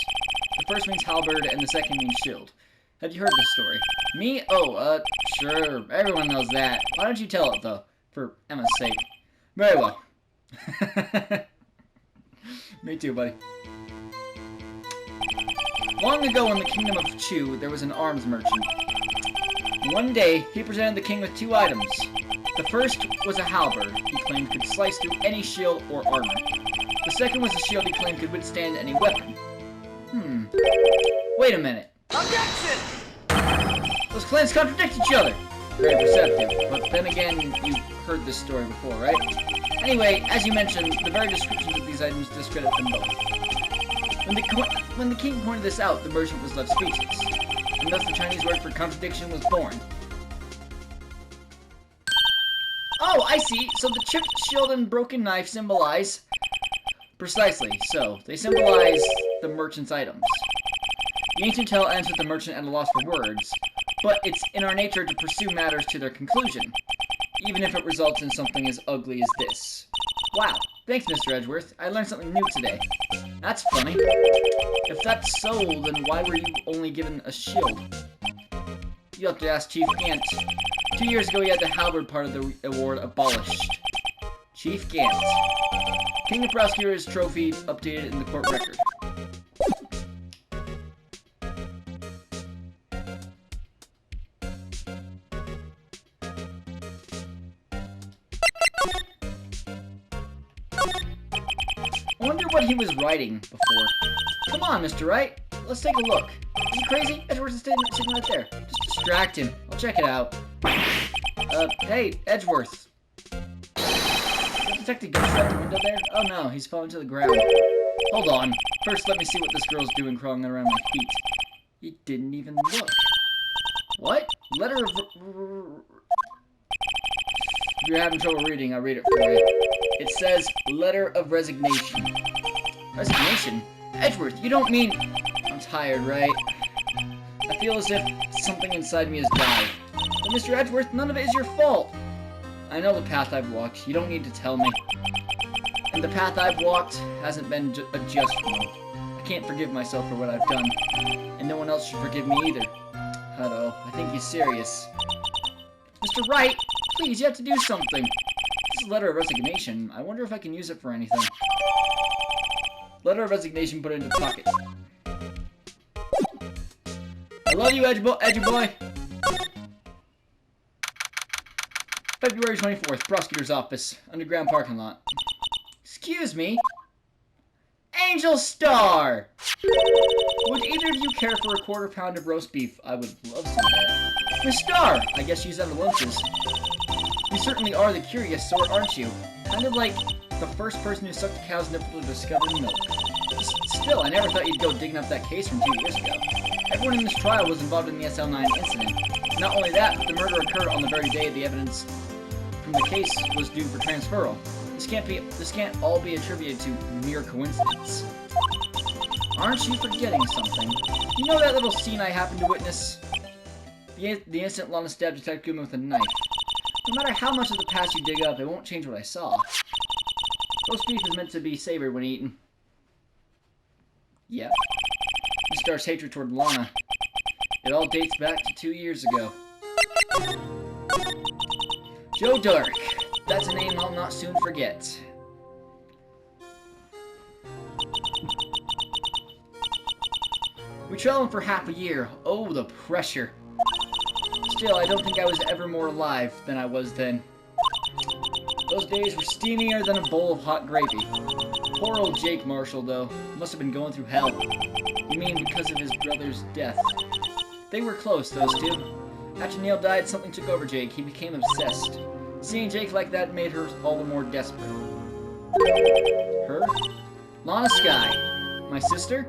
The first means halberd, and the second means shield. Have you heard this story? Me? Oh, sure. Everyone knows that. Why don't you tell it, though? For Emma's sake. Very well. Me too, buddy. Long ago in the kingdom of Chu, there was an arms merchant. One day, he presented the king with 2 items. The first was a halberd he claimed could slice through any shield or armor. The second was a shield he claimed could withstand any weapon. Wait a minute. Objection! Those claims contradict each other. Very perceptive, but then again, you've heard this story before, right? Anyway, as you mentioned, the very descriptions of these items discredit them both. When the king pointed this out, the merchant was left speechless, and thus the Chinese word for contradiction was born. Oh, I see. So the chipped shield and broken knife symbolize... Precisely, so. They symbolize the merchant's items. The ancient tale ends with the merchant at a loss for words, but it's in our nature to pursue matters to their conclusion, even if it results in something as ugly as this. Wow, thanks, Mr. Edgeworth. I learned something new today. That's funny. If that's so, then why were you only given a shield? You'll have to ask Chief Gant. 2 years ago, he had the halberd part of the award abolished. Chief Gant. King of Prosecutors trophy updated in the court record. I wonder what he was writing before. Come on, Mr. Wright. Let's take a look. Are you crazy? Edgeworth is sitting right there. Just distract him. I'll check it out. Hey, Edgeworth. Is Detective Goose out the window there? Oh no, he's falling to the ground. Hold on. First, let me see what this girl's doing crawling around my feet. He didn't even look. What? Letter of... If you're having trouble reading, I'll read it for you. It says, letter of resignation. Resignation? Edgeworth, you don't mean... I'm tired, right? I feel as if something inside me has died. But Mr. Edgeworth, none of it is your fault. I know the path I've walked. You don't need to tell me. And the path I've walked hasn't been a just one. I can't forgive myself for what I've done. And no one else should forgive me either. Hutto, I think he's serious. Mr. Wright, please, you have to do something. This is a letter of resignation. I wonder if I can use it for anything. Letter of resignation, put it in the pocket. I love you, Edgy Boy. February 24th, Prosecutor's Office, Underground Parking Lot. Excuse me? Angel Star! Would either of you care for a quarter-pound of roast beef? I would love some of that. Miss Star! I guess she's out of lunches. You certainly are the curious sort, aren't you? Kind of like the first person who sucked a cow's nipple to discover milk. Still, I never thought you'd go digging up that case from 2 years ago. Everyone in this trial was involved in the SL9 incident. Not only that, but the murder occurred on the very day the evidence from the case was due for transferal. This can't all be attributed to mere coincidence. Aren't you forgetting something? You know that little scene I happened to witness? The instant Lana stabbed Detective Goodman with a knife. No matter how much of the past you dig up, it won't change what I saw. Roast beef is meant to be savored when eaten. Yep. Miss Star's hatred toward Lana. It all dates back to 2 years ago. Joe Dark. That's a name I'll not soon forget. We trailed him for half a year. Oh, the pressure. Still, I don't think I was ever more alive than I was then. Those days were steamier than a bowl of hot gravy. Poor old Jake Marshall, though. Must have been going through hell. You mean because of his brother's death? They were close, those two. After Neil died, something took over Jake. He became obsessed. Seeing Jake like that made her all the more desperate. Her? Lana Skye. My sister?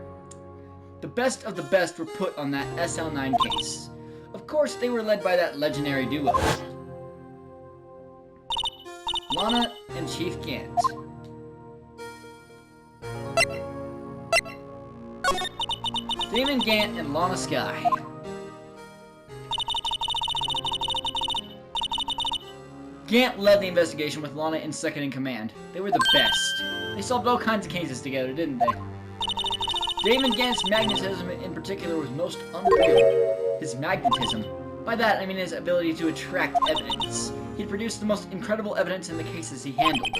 The best of the best were put on that SL9 case. Of course, they were led by that legendary duo. Lana and Chief Gant. Damon Gant and Lana Skye. Gant led the investigation with Lana in second in command. They were the best. They solved all kinds of cases together, didn't they? Damon Gant's magnetism in particular was most unreal. His magnetism. By that, I mean his ability to attract evidence. He'd produced the most incredible evidence in the cases he handled.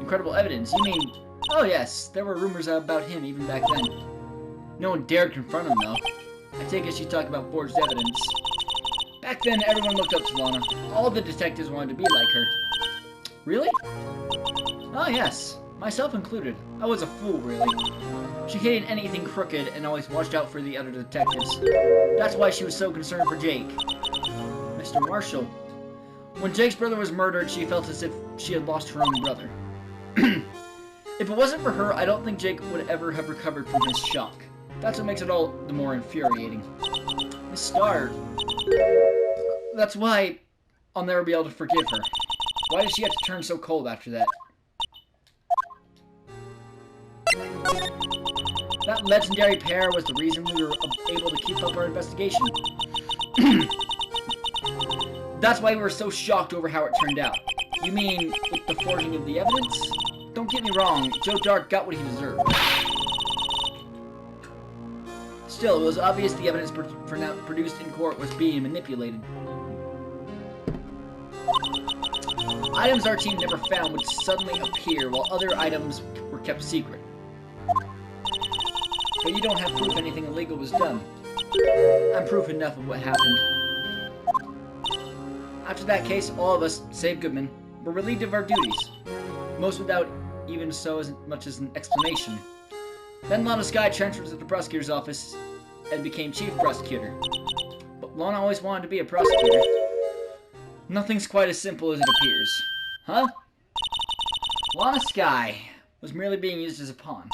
Incredible evidence? You mean... Oh yes, there were rumors about him even back then. No one dared confront him, though. I take it she's talking about forged evidence. Back then, everyone looked up to Lana. All the detectives wanted to be like her. Really? Oh yes, myself included. I was a fool, really. She hated anything crooked and always watched out for the other detectives. That's why she was so concerned for Jake. Mr. Marshall. When Jake's brother was murdered, she felt as if she had lost her own brother. If it wasn't for her, I don't think Jake would ever have recovered from his shock. That's what makes it all the more infuriating. Miss Starr. That's why I'll never be able to forgive her. Why did she have to turn so cold after that? That legendary pair was the reason we were able to keep up our investigation. That's why we were so shocked over how it turned out. You mean with the forging of the evidence? Don't get me wrong, Joe Dark got what he deserved. Still, it was obvious the evidence produced in court was being manipulated. Items our team never found would suddenly appear while other items were kept secret. But you don't have proof anything illegal was done. I'm proof enough of what happened. After that case, all of us, save Goodman, were relieved of our duties. Most without even so as much as an explanation. Then Lana Skye transferred to the prosecutor's office and became chief prosecutor. But Lana always wanted to be a prosecutor. Nothing's quite as simple as it appears. Huh? Lana Skye was merely being used as a pawn.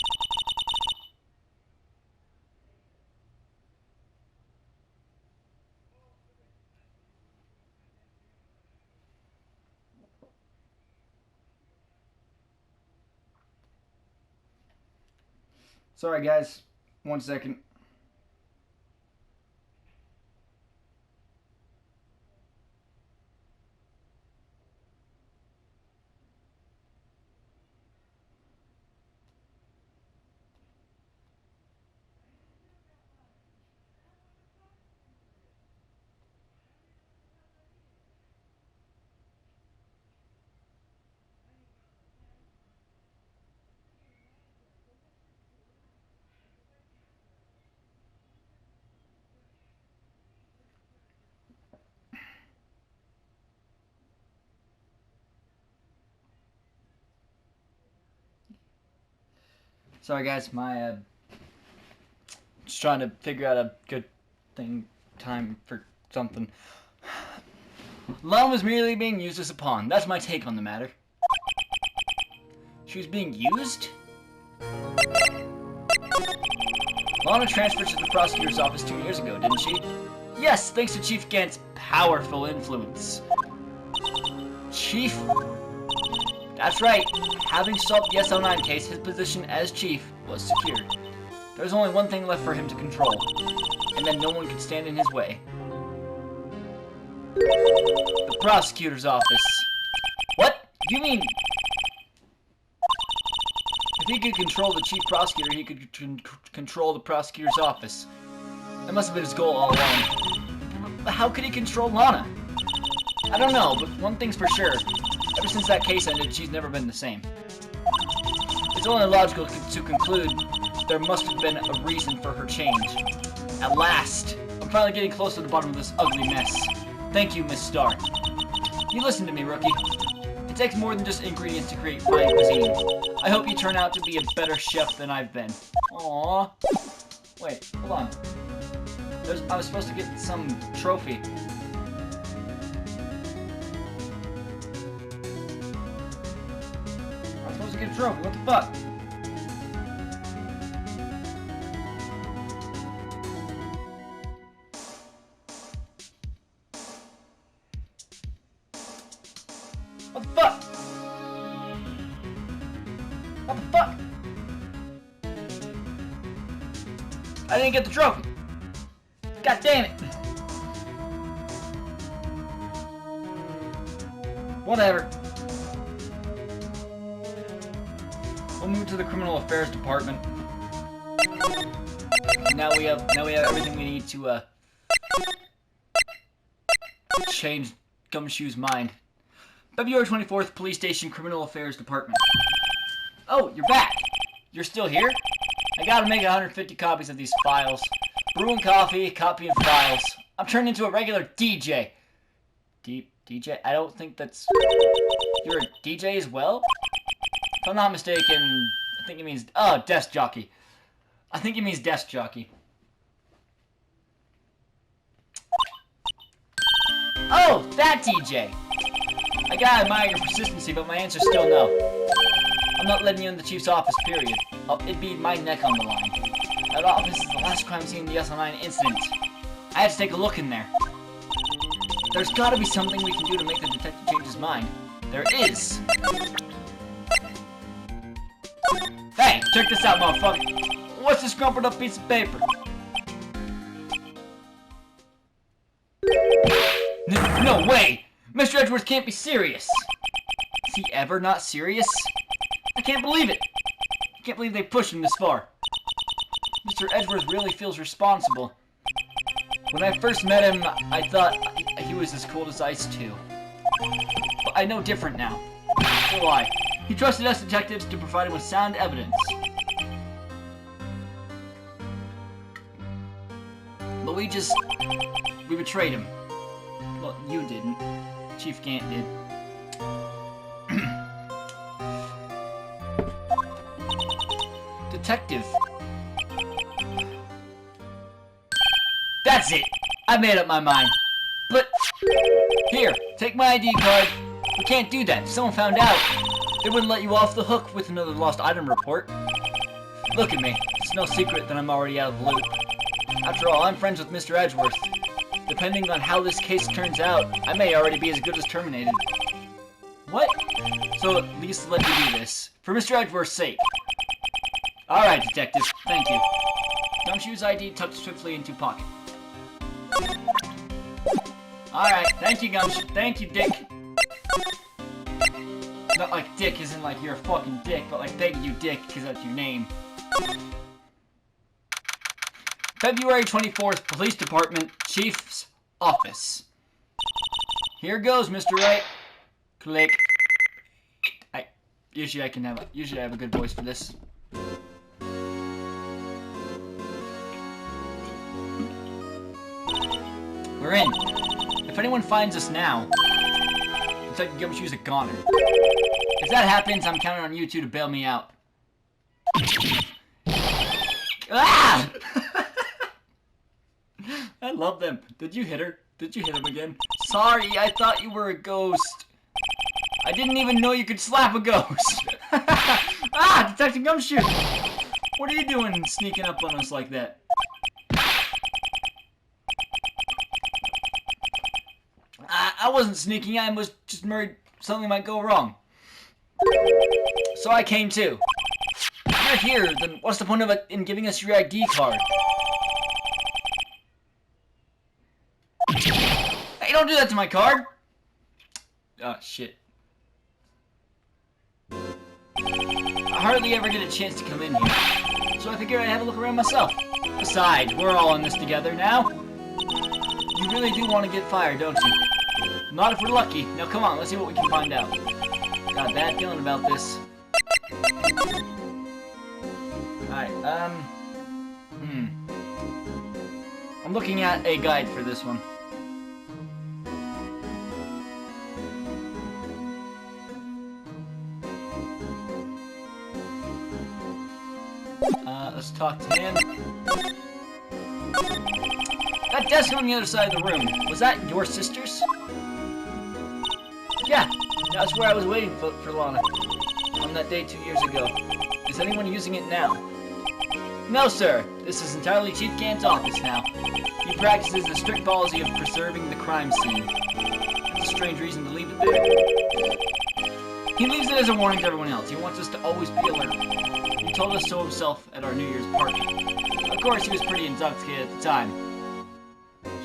Sorry guys, 1 second. Sorry guys, my just trying to figure out a good time for something. Lana was merely being used as a pawn. That's my take on the matter. She was being used? Lana transferred to the prosecutor's office 2 years ago, didn't she? Yes, thanks to Chief Gant's powerful influence. Chief? That's right. Having solved the SL9 case, his position as chief was secured. There was only one thing left for him to control, and then no one could stand in his way. The prosecutor's office. What? You mean... If he could control the chief prosecutor, he could control the prosecutor's office. That must have been his goal all along. But how could he control Lana? I don't know, but one thing's for sure. Ever since that case ended, she's never been the same. It's only logical to conclude there must have been a reason for her change. At last! I'm finally getting close to the bottom of this ugly mess. Thank you, Miss Starr. You listen to me, rookie. It takes more than just ingredients to create fine cuisine. I hope you turn out to be a better chef than I've been. Aww. Wait, hold on. I was supposed to get some trophy. I was supposed to get a trophy, what the fuck? What the fuck? What the fuck? I didn't get the trophy. God damn it. Whatever. We'll move to the criminal affairs department. Now we have everything we need to change Gumshoe's mind. February 24th, Police Station, Criminal Affairs Department. Oh, you're back! You're still here? I gotta make 150 copies of these files. Brewing coffee, copying files. I'm turned into a regular DJ. DJ? I don't think that's... You're a DJ as well? If I'm not mistaken, I think it means... Oh, desk jockey. I think it means desk jockey. Oh, that DJ! I gotta admire your persistency, but my answer's still no. I'm not letting you in the chief's office, period. It'd be my neck on the line. That office is the last crime scene in the SL9 incident. I had to take a look in there. There's gotta be something we can do to make the detective change his mind. There is. Hey, check this out, motherfucker. What's this crumpled up piece of paper? No way! Mr. Edgeworth can't be serious! Is he ever not serious? I can't believe it! I can't believe they pushed him this far. Mr. Edgeworth really feels responsible. When I first met him, I thought he was as cold as ice too. But I know different now. So do I. He trusted us detectives to provide him with sound evidence. But we betrayed him. Well, you didn't. Chief Gant did. Detective. That's it! I made up my mind. But, here, take my ID card. We can't do that. If someone found out, they wouldn't let you off the hook with another lost item report. Look at me. It's no secret that I'm already out of the loop. After all, I'm friends with Mr. Edgeworth. Depending on how this case turns out, I may already be as good as terminated. What? So at least let me do this. For Mr. Edgeworth's sake. Alright, detective. Thank you. Gumshoe's ID tucked swiftly into pocket. Alright, thank you, Gumshoe. Thank you, Dick. Not like Dick isn't like you're a fucking dick, but like thank you, Dick, because that's your name. February 24th, Police Department, Chief's Office. Here goes, Mr. Wright. Click. Usually I have a good voice for this. We're in. If anyone finds us now, Detective Gumshoe's a goner. If that happens, I'm counting on you two to bail me out. Ah! I love them. Did you hit her? Did you hit him again? Sorry, I thought you were a ghost. I didn't even know you could slap a ghost. Ah, Detective Gumshoe! What are you doing sneaking up on us like that? I wasn't sneaking, I was just worried something might go wrong. So I came too. If you're here, then what's the point of it in giving us your ID card? Hey, don't do that to my card! Oh, shit. I hardly ever get a chance to come in here, so I figured I'd have a look around myself. Besides, we're all in this together now. You really do want to get fired, don't you? Not if we're lucky. Now come on, let's see what we can find out. Got a bad feeling about this. Alright, I'm looking at a guide for this one. Let's talk to him. That desk on the other side of the room, was that your sister's? Yeah, that's where I was waiting for Lana on that day 2 years ago. Is anyone using it now? No, sir. This is entirely Chief Gant's office now. He practices the strict policy of preserving the crime scene. That's a strange reason to leave it there. He leaves it as a warning to everyone else. He wants us to always be alert. He told us so himself at our New Year's party. Of course, he was pretty intoxicated at the time.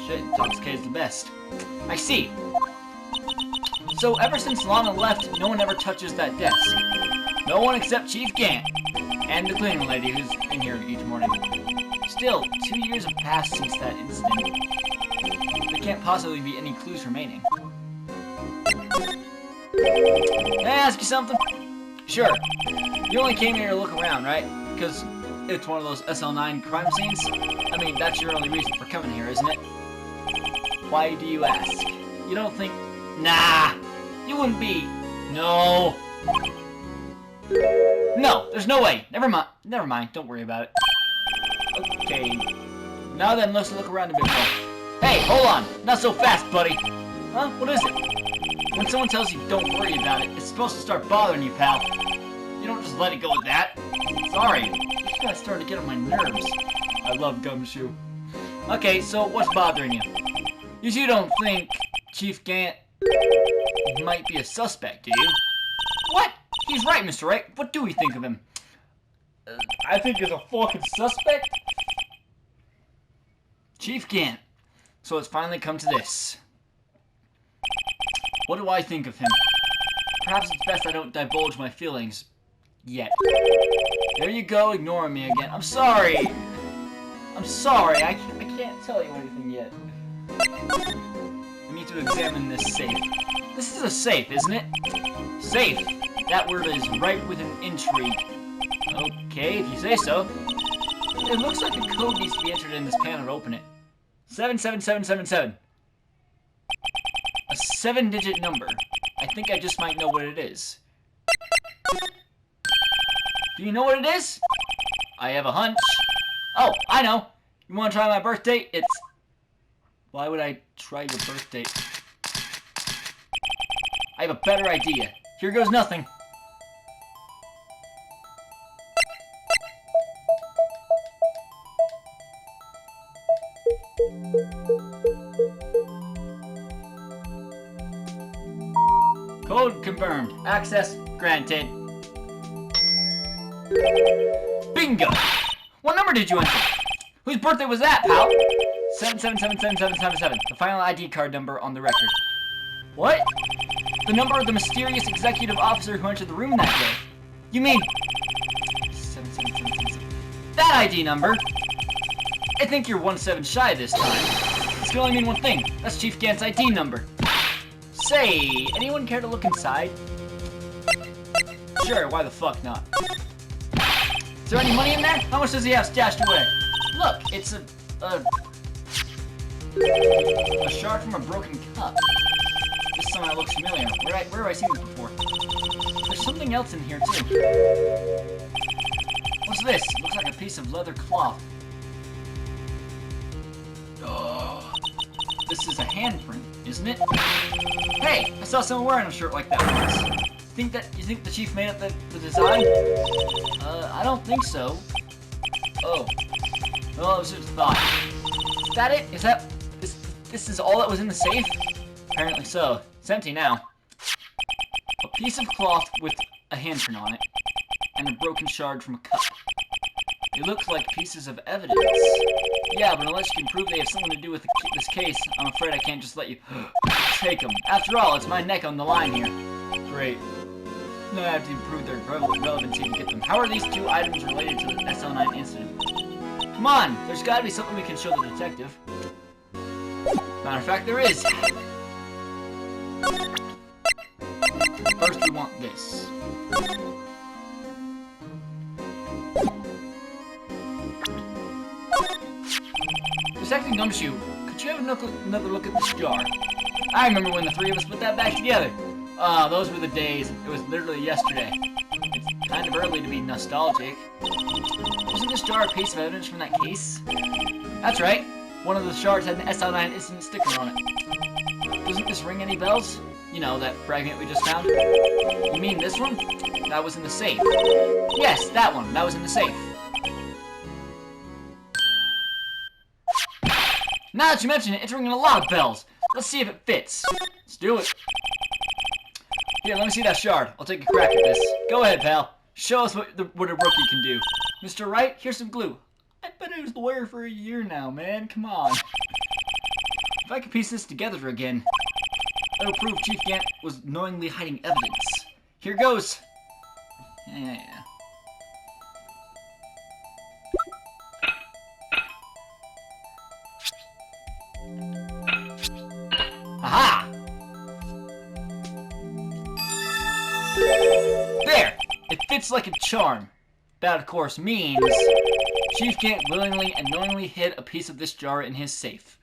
Shit, intoxicated is the best. I see. So ever since Lana left, no one ever touches that desk. No one except Chief Gant. And the cleaning lady who's in here each morning. Still, 2 years have passed since that incident. There can't possibly be any clues remaining. Can I ask you something? Sure. You only came here to look around, right? Because it's one of those SL9 crime scenes? I mean, that's your only reason for coming here, isn't it? Why do you ask? You don't think... Nah! You wouldn't be... No! No, there's no way. Never mind. Don't worry about it. Okay. Now then, let's look around a bit more. Hey, hold on. Not so fast, buddy. Huh? What is it? When someone tells you don't worry about it, it's supposed to start bothering you, pal. You don't just let it go at that. Sorry. This guy's starting to get on my nerves. I love Gumshoe. Okay, so what's bothering you? You two don't think Chief Gant might be a suspect, do you? What? He's right, Mr. Wright. What do we think of him? I think he's a fucking suspect. Chief Gant. So it's finally come to this. What do I think of him? Perhaps it's best I don't divulge my feelings yet. There you go, ignoring me again. I'm sorry. I'm sorry. I can't tell you anything yet. I need to examine this safe. This is a safe, isn't it? Safe. That word is ripe with an intrigue. Okay, if you say so. It looks like a code needs to be entered in this panel to open it. 77777. A 7-digit number. I think I just might know what it is. Do you know what it is? I have a hunch. Oh, I know. You want to try my birth date? It's... Why would I try your birth date? I have a better idea. Here goes nothing. Code confirmed. Access granted. Bingo! What number did you enter? Whose birthday was that, pal? 7777777. The final ID card number on the record. What? The number of the mysterious executive officer who entered the room that day. You mean... 77777. That ID number? I think you're 1-7 shy this time. This can only mean one thing. That's Chief Gant's ID number. Say, anyone care to look inside? Sure, why the fuck not? Is there any money in there? How much does he have stashed away? Look, it's a shard from a broken cup. This somehow looks familiar. Where have I seen this before? There's something else in here too. What's this? It looks like a piece of leather cloth. Oh, this is a handprint, isn't it? Hey, I saw someone wearing a shirt like that once. You think the chief made up the design? I don't think so. Oh. Well, it was just a thought. Is that it? This is all that was in the safe? Apparently so. It's empty now. A piece of cloth with a handprint on it, and a broken shard from a cup. They look like pieces of evidence. Yeah, but unless you can prove they have something to do with this case, I'm afraid I can't just let you take them. After all, it's my neck on the line here. Great. No, I have to prove their relevancy to get them. How are these two items related to the SL9 incident? Come on, there's gotta be something we can show the detective. Matter of fact, there is. First, we want this. Detective Gumshoe, could you have another look at this jar? I remember when the three of us put that back together. Those were the days. It was literally yesterday. It's kind of early to be nostalgic. Wasn't this jar a piece of evidence from that case? That's right. One of the shards had an SL9 incident sticker on it. Doesn't this ring any bells? You know, that fragment we just found? You mean this one? That was in the safe. Yes, that one. That was in the safe. Now that you mention it, it's ringing a lot of bells. Let's see if it fits. Let's do it. Here, let me see that shard. I'll take a crack at this. Go ahead, pal. Show us what a rookie can do. Mr. Wright, here's some glue. I've been a lawyer for a year now, man. Come on. If I could piece this together again, that'll prove Chief Gant was knowingly hiding evidence. Here goes. Yeah. Aha! There! It fits like a charm. That, of course, means Chief Gant willingly and knowingly hid a piece of this jar in his safe.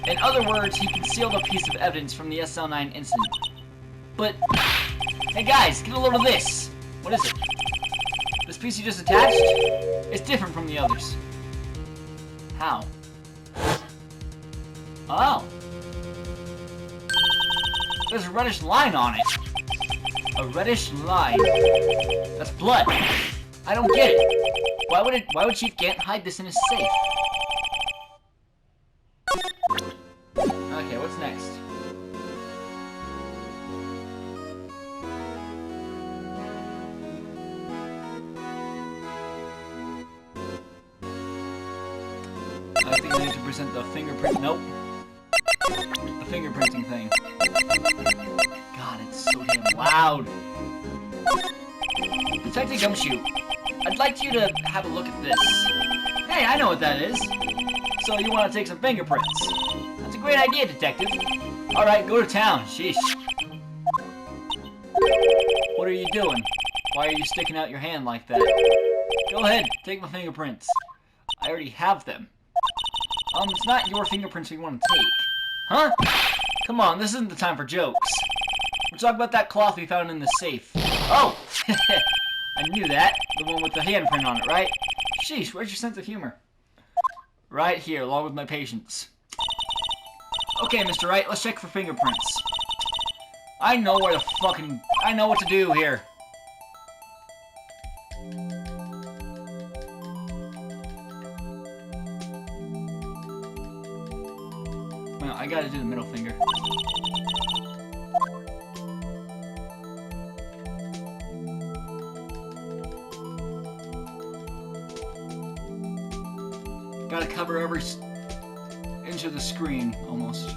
In other words, he concealed a piece of evidence from the SL9 incident. But, hey guys, get a load of this! What is it? This piece you just attached? It's different from the others. How? Oh. There's a reddish line on it. A reddish line. That's blood. I don't get it. Why would Chief Gant hide this in his safe? Okay, what's next? I think I need to present the fingerprint. Nope. The fingerprinting thing. God, it's so damn loud. Detective Gumshoe, I'd like you to have a look at this. Hey, I know what that is. So you want to take some fingerprints? That's a great idea, Detective. Alright, go to town. Sheesh. What are you doing? Why are you sticking out your hand like that? Go ahead, take my fingerprints. I already have them. It's not your fingerprints we want to take. Huh? Come on, this isn't the time for jokes. We're talking about that cloth we found in the safe. Oh! I knew that. The one with the handprint on it, right? Sheesh, where's your sense of humor? Right here, along with my patience. Okay, Mr. Wright, let's check for fingerprints. I know what to do here. Well, I gotta do the middle finger. Gotta cover every inch of the screen, almost.